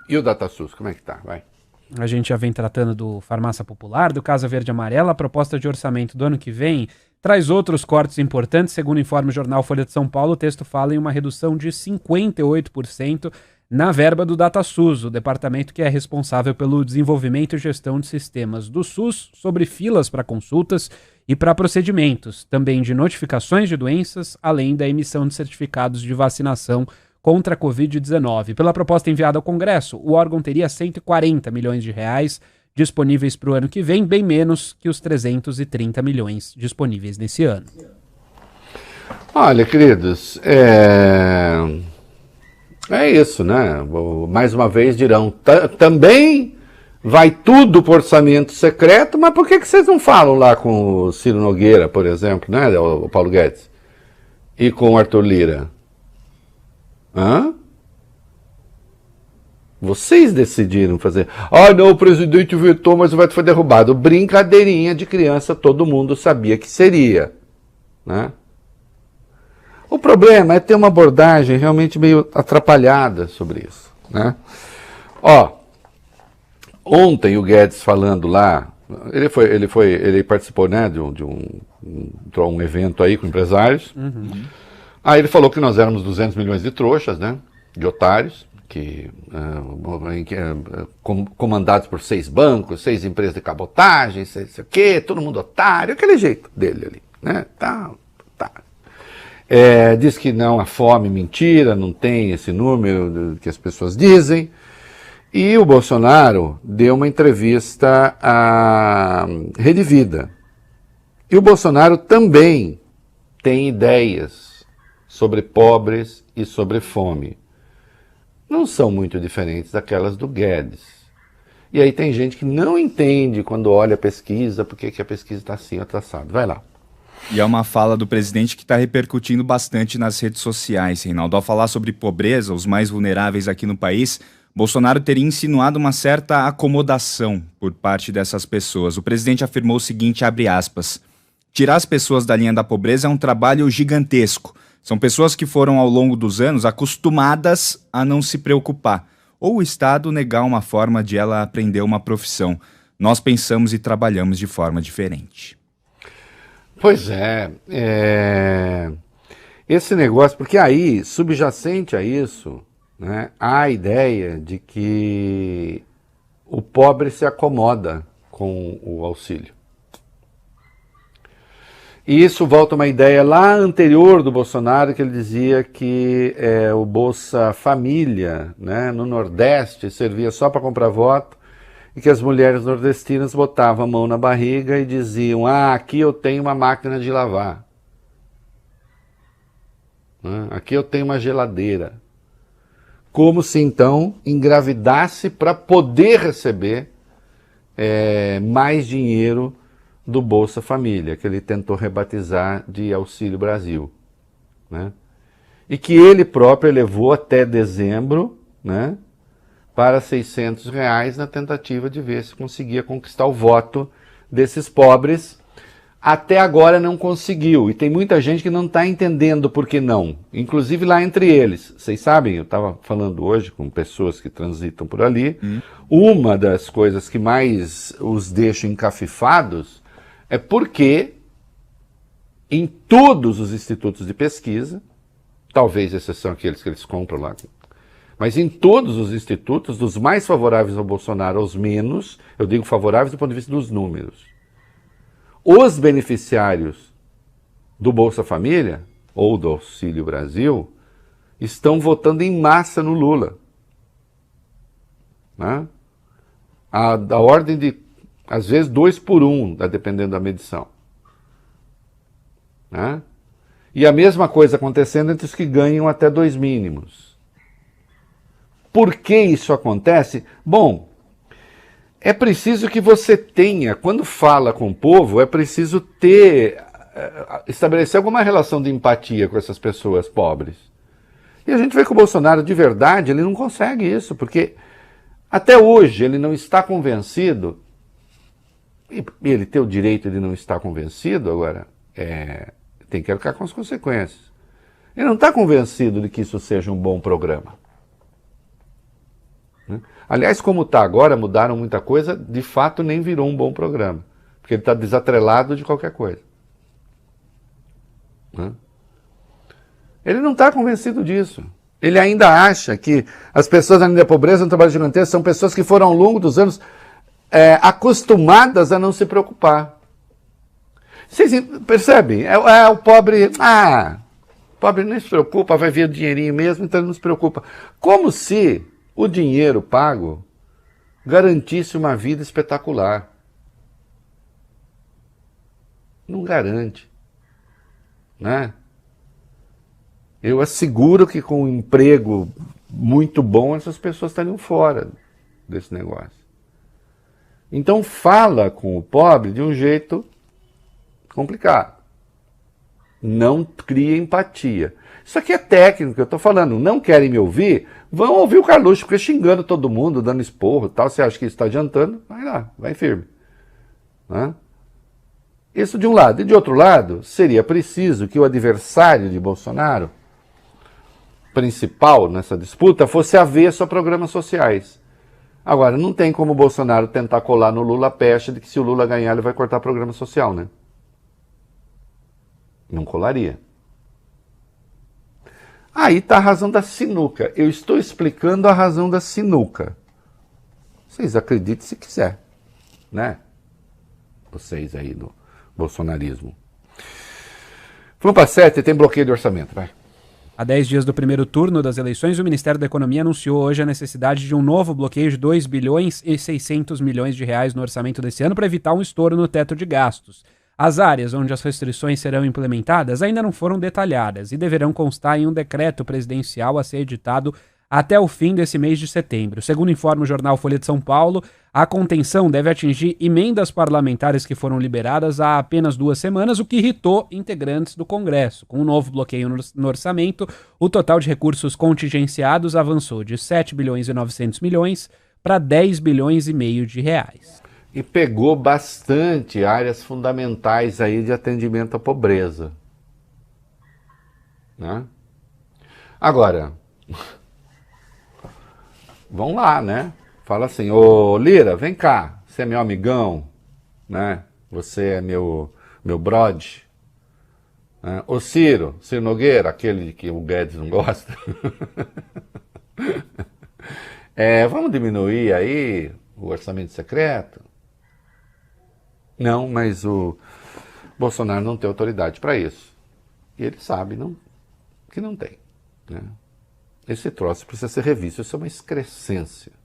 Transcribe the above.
E o DataSUS, como é que tá? Vai. A gente já vem tratando do Farmácia Popular, do Casa Verde e Amarela. A proposta de orçamento do ano que vem traz outros cortes importantes. Segundo informa o jornal Folha de São Paulo, o texto fala em uma redução de 58% na verba do DataSUS, o departamento que é responsável pelo desenvolvimento e gestão de sistemas do SUS sobre filas para consultas e para procedimentos, também de notificações de doenças, além da emissão de certificados de vacinação contra a Covid-19. Pela proposta enviada ao Congresso, o órgão teria 140 milhões de reais disponíveis para o ano que vem, bem menos que os 330 milhões disponíveis nesse ano. Olha, queridos, é isso, né? Mais uma vez dirão, também vai tudo para orçamento secreto, mas por que vocês não falam lá com o Ciro Nogueira, por exemplo, né? O Paulo Guedes, e com o Arthur Lira? Hã? Vocês decidiram fazer. Ah, não, o presidente vetou, mas o veto foi derrubado. Brincadeirinha de criança, todo mundo sabia que seria, né? O problema é ter uma abordagem realmente meio atrapalhada sobre isso, né? Ó, ontem o Guedes falando lá, ele participou, né, de um evento aí com empresários. Uhum. Aí ele falou que nós éramos 200 milhões de trouxas, né, de otários, comandados por 6 bancos, 6 empresas de cabotagem, sei o quê, todo mundo otário, aquele jeito dele ali, né, tá. Diz que não, a fome, mentira, não tem esse número que as pessoas dizem. E o Bolsonaro deu uma entrevista à Rede Vida. E o Bolsonaro também tem ideias sobre pobres e sobre fome. Não são muito diferentes daquelas do Guedes. E aí tem gente que não entende quando olha a pesquisa, porque que a pesquisa está assim ou está assado. Vai lá. E é uma fala do presidente que está repercutindo bastante nas redes sociais, Reinaldo. Ao falar sobre pobreza, os mais vulneráveis aqui no país, Bolsonaro teria insinuado uma certa acomodação por parte dessas pessoas. O presidente afirmou o seguinte, abre aspas, tirar as pessoas da linha da pobreza é um trabalho gigantesco. São pessoas que foram ao longo dos anos acostumadas a não se preocupar, ou o Estado negar uma forma de ela aprender uma profissão. Nós pensamos e trabalhamos de forma diferente. Pois esse negócio, porque aí, subjacente a isso, né, há a ideia de que o pobre se acomoda com o auxílio. E isso volta a uma ideia lá anterior do Bolsonaro, que ele dizia que o Bolsa Família, né, no Nordeste, servia só para comprar voto, e que as mulheres nordestinas botavam a mão na barriga e diziam, aqui eu tenho uma máquina de lavar. Aqui eu tenho uma geladeira. Como se então engravidasse para poder receber mais dinheiro do Bolsa Família, que ele tentou rebatizar de Auxílio Brasil, né? E que ele próprio elevou até dezembro, né, para R$600 na tentativa de ver se conseguia conquistar o voto desses pobres. Até agora não conseguiu, e tem muita gente que não está entendendo por que não, inclusive lá entre eles. Vocês sabem, eu estava falando hoje com pessoas que transitam por ali, uma das coisas que mais os deixa encafifados é porque em todos os institutos de pesquisa, talvez exceção aqueles que eles compram lá, mas em todos os institutos, dos mais favoráveis ao Bolsonaro aos menos, eu digo favoráveis do ponto de vista dos números, os beneficiários do Bolsa Família, ou do Auxílio Brasil, estão votando em massa no Lula. Né? Da ordem de, às vezes, 2-1, dependendo da medição. Né? E a mesma coisa acontecendo entre os que ganham até 2 mínimos. Por que isso acontece? Bom, é preciso que você tenha, quando fala com o povo, é preciso estabelecer alguma relação de empatia com essas pessoas pobres. E a gente vê que o Bolsonaro, de verdade, ele não consegue isso, porque até hoje ele não está convencido, e ele tem o direito de não estar convencido, agora tem que arcar com as consequências. Ele não está convencido de que isso seja um bom programa. Né? Aliás, como está agora, mudaram muita coisa, de fato nem virou um bom programa, porque ele está desatrelado de qualquer coisa. Né? Ele não está convencido disso. Ele ainda acha que as pessoas na linha da pobreza, no trabalho gigantesco, são pessoas que foram ao longo dos anos acostumadas a não se preocupar. Vocês percebem? É o pobre... o pobre não se preocupa, vai vir o dinheirinho mesmo, então ele não se preocupa. Como se o dinheiro pago garantisse uma vida espetacular. Não garante. Né? Eu asseguro que com um emprego muito bom, essas pessoas estariam fora desse negócio. Então fala com o pobre de um jeito complicado. Não cria empatia. Isso aqui é técnico, eu estou falando. Não querem me ouvir? Vão ouvir o Carluxo, porque xingando todo mundo, dando esporro e tal. Você acha que isso está adiantando? Vai lá, vai firme. Né? Isso de um lado. E de outro lado, seria preciso que o adversário de Bolsonaro, principal nessa disputa, fosse avesso a programas sociais. Agora, não tem como o Bolsonaro tentar colar no Lula a pecha de que se o Lula ganhar ele vai cortar programa social, né? Não colaria. Aí está a razão da sinuca. Eu estou explicando a razão da sinuca. Vocês acreditem se quiser, né? Vocês aí do bolsonarismo. Vamos para 7, tem bloqueio de orçamento, vai. Há 10 dias do primeiro turno das eleições, o Ministério da Economia anunciou hoje a necessidade de um novo bloqueio de 2 bilhões e 600 milhões de reais no orçamento desse ano para evitar um estouro no teto de gastos. As áreas onde as restrições serão implementadas ainda não foram detalhadas e deverão constar em um decreto presidencial a ser editado até o fim desse mês de setembro. Segundo informa o jornal Folha de São Paulo, a contenção deve atingir emendas parlamentares que foram liberadas há apenas 2 semanas, o que irritou integrantes do Congresso. Com um novo bloqueio no orçamento, o total de recursos contingenciados avançou de 7 bilhões e 900 milhões para 10 bilhões e meio de reais. E pegou bastante áreas fundamentais aí de atendimento à pobreza. Né? Agora, vão lá, né? Fala assim, ô Lira, vem cá, você é meu amigão, né? Você é meu brode. Né? Ô Ciro Nogueira, aquele que o Guedes não gosta. Vamos diminuir aí o orçamento secreto? Não, mas o Bolsonaro não tem autoridade para isso. E ele sabe que não tem. Né? Esse troço precisa ser revisto, isso é uma excrescência.